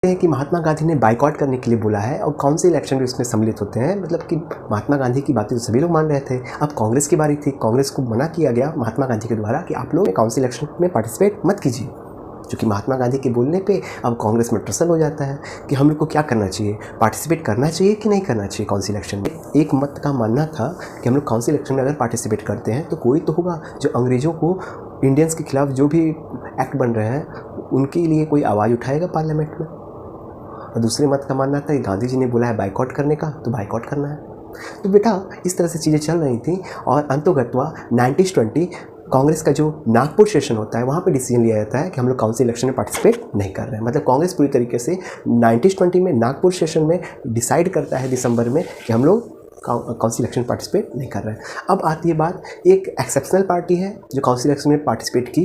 हैं कि महात्मा गांधी ने बाइकआउट करने के लिए बोला है और कौन से इलेक्शन भी उसमें सम्मिलित होते हैं। मतलब कि महात्मा गांधी की बातें तो सभी लोग मान रहे थे। अब कांग्रेस की बारी थी, कांग्रेस को मना किया गया महात्मा गांधी के द्वारा कि आप लोग काउंसिल इलेक्शन में पार्टिसिपेट मत कीजिए। क्योंकि महात्मा गांधी के बोलने पे अब कांग्रेस में ट्रसल हो जाता है कि हम लोग को क्या करना चाहिए, पार्टिसिपेट करना चाहिए कि नहीं करना चाहिए काउंसिल इलेक्शन में। एक मत का मानना था कि हम लोग काउंसिल इलेक्शन में अगर पार्टिसिपेट करते हैं तो कोई तो होगा जो अंग्रेज़ों को, इंडियंस के खिलाफ जो भी एक्ट बन रहे हैं उनके लिए कोई आवाज़ उठाएगा पार्लियामेंट में। और दूसरे मत का मानना था कि गांधी जी ने बोला है बाइकआउट करने का तो बाइकआउट करना है। तो बेटा इस तरह से चीज़ें चल रही थी और अंतोगत्वा 1920 कांग्रेस का जो नागपुर सेशन होता है वहाँ पे डिसीजन लिया जाता है कि हम लोग काउंसिल इलेक्शन में पार्टिसिपेट नहीं कर रहे हैं। मतलब कांग्रेस पूरी तरीके से 1920 में नागपुर सेशन में डिसाइड करता है दिसंबर में कि हम लोग काउंसिल इलेक्शन पार्टिसिपेट नहीं कर रहे हैं। अब आती है बात, एक एक्सेप्शनल पार्टी है जो काउंसिल इलेक्शन में पार्टिसिपेट की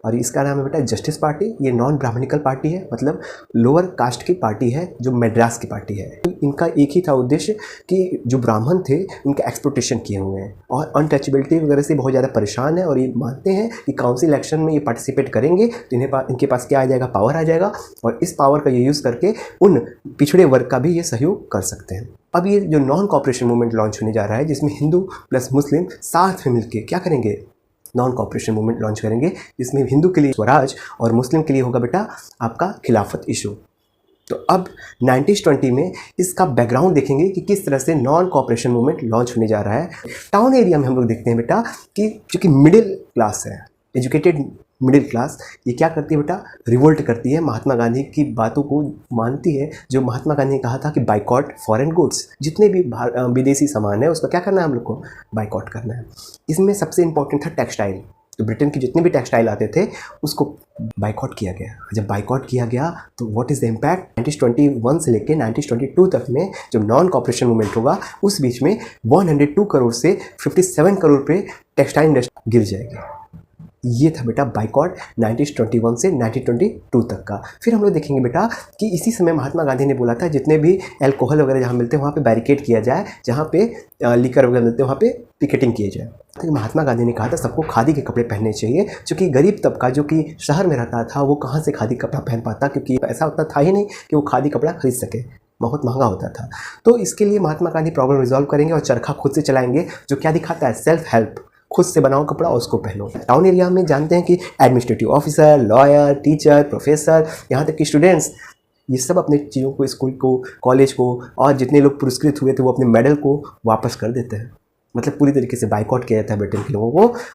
और इसका नाम है बेटा जस्टिस पार्टी। ये नॉन ब्राह्मणिकल पार्टी है, मतलब लोअर कास्ट की पार्टी है जो मद्रास की पार्टी है। इनका एक ही था उद्देश्य कि जो ब्राह्मण थे उनके एक्सप्लोटेशन किए हुए हैं और अनटचेबिलिटी वगैरह से बहुत ज़्यादा परेशान है और ये मानते हैं कि काउंसिल इलेक्शन में ये पार्टिसिपेट करेंगे तो इनके पास क्या आ जाएगा, पावर आ जाएगा और इस पावर का ये यूज़ करके उन पिछड़े वर्ग का भी ये सहयोग कर सकते हैं। अब ये जो नॉन कॉपरेशन मूवमेंट लॉन्च होने जा रहा है जिसमें हिंदू प्लस मुस्लिम साथ में मिलकर क्या करेंगे, नॉन कॉपरेशन मूवमेंट लॉन्च करेंगे, जिसमें हिंदू के लिए स्वराज और मुस्लिम के लिए होगा बेटा आपका खिलाफत इशू। तो अब 1920 में इसका बैकग्राउंड देखेंगे कि किस तरह से नॉन कॉपरेशन मूवमेंट लॉन्च होने जा रहा है। टाउन एरिया में हम लोग देखते हैं बेटा कि चूँकि मिडिल क्लास है, एजुकेटेड मिडिल क्लास, ये क्या करती है बेटा, रिवोल्ट करती है, महात्मा गांधी की बातों को मानती है। जो महात्मा गांधी ने कहा था कि बाइकआउट फॉरेन गुड्स, जितने भी विदेशी सामान है उसका क्या करना है, हम लोग को बाइकआउट करना है। इसमें सबसे इंपॉर्टेंट था टेक्सटाइल। तो ब्रिटेन के जितने भी टेक्सटाइल आते थे उसको बाइकआउट किया गया। जब बाइकआउट किया गया तो व्हाट इज़ द इम्पैक्ट, 1921 से लेकर 1922 तक में जब नॉन कॉपरेशन मूवमेंट होगा उस बीच में 102 करोड़ से 57 करोड़ पे टेक्सटाइल इंडस्ट्री गिर जाएगी। ये था बेटा बाइकआउट 1921 से 1922 तक का। फिर हम लोग देखेंगे बेटा कि इसी समय महात्मा गांधी ने बोला था जितने भी अल्कोहल वगैरह जहाँ मिलते हैं वहाँ पे बैरिकेड किया जाए, जहाँ पे लीकर वगैरह मिलते हैं वहाँ पे पिकेटिंग किए जाए। तो महात्मा गांधी ने कहा था सबको खादी के कपड़े पहनने चाहिए, क्योंकि गरीब तबका जो कि शहर में रहता था वो कहाँ से खादी कपड़ा पहन पाता, क्योंकि ऐसा उतना था ही नहीं कि वो खादी कपड़ा खरीद सके, बहुत महंगा होता था। तो इसके लिए महात्मा गांधी प्रॉब्लम रिजॉल्व करेंगे और चरखा खुद से चलाएंगे, जो क्या दिखाता है, सेल्फ हेल्प, खुद से बनाओ कपड़ा और उसको पहनो। टाउन एरिया में जानते हैं कि administrative officer, lawyer, teacher, professor, यहाँ तक कि स्टूडेंट्स, ये सब अपने चीज़ों को, स्कूल को, कॉलेज को और जितने लोग पुरस्कृत हुए थे वो अपने मेडल को वापस कर देते हैं। मतलब पूरी तरीके से बाइकआउट किया जाता है ब्रिटेन के लोगों को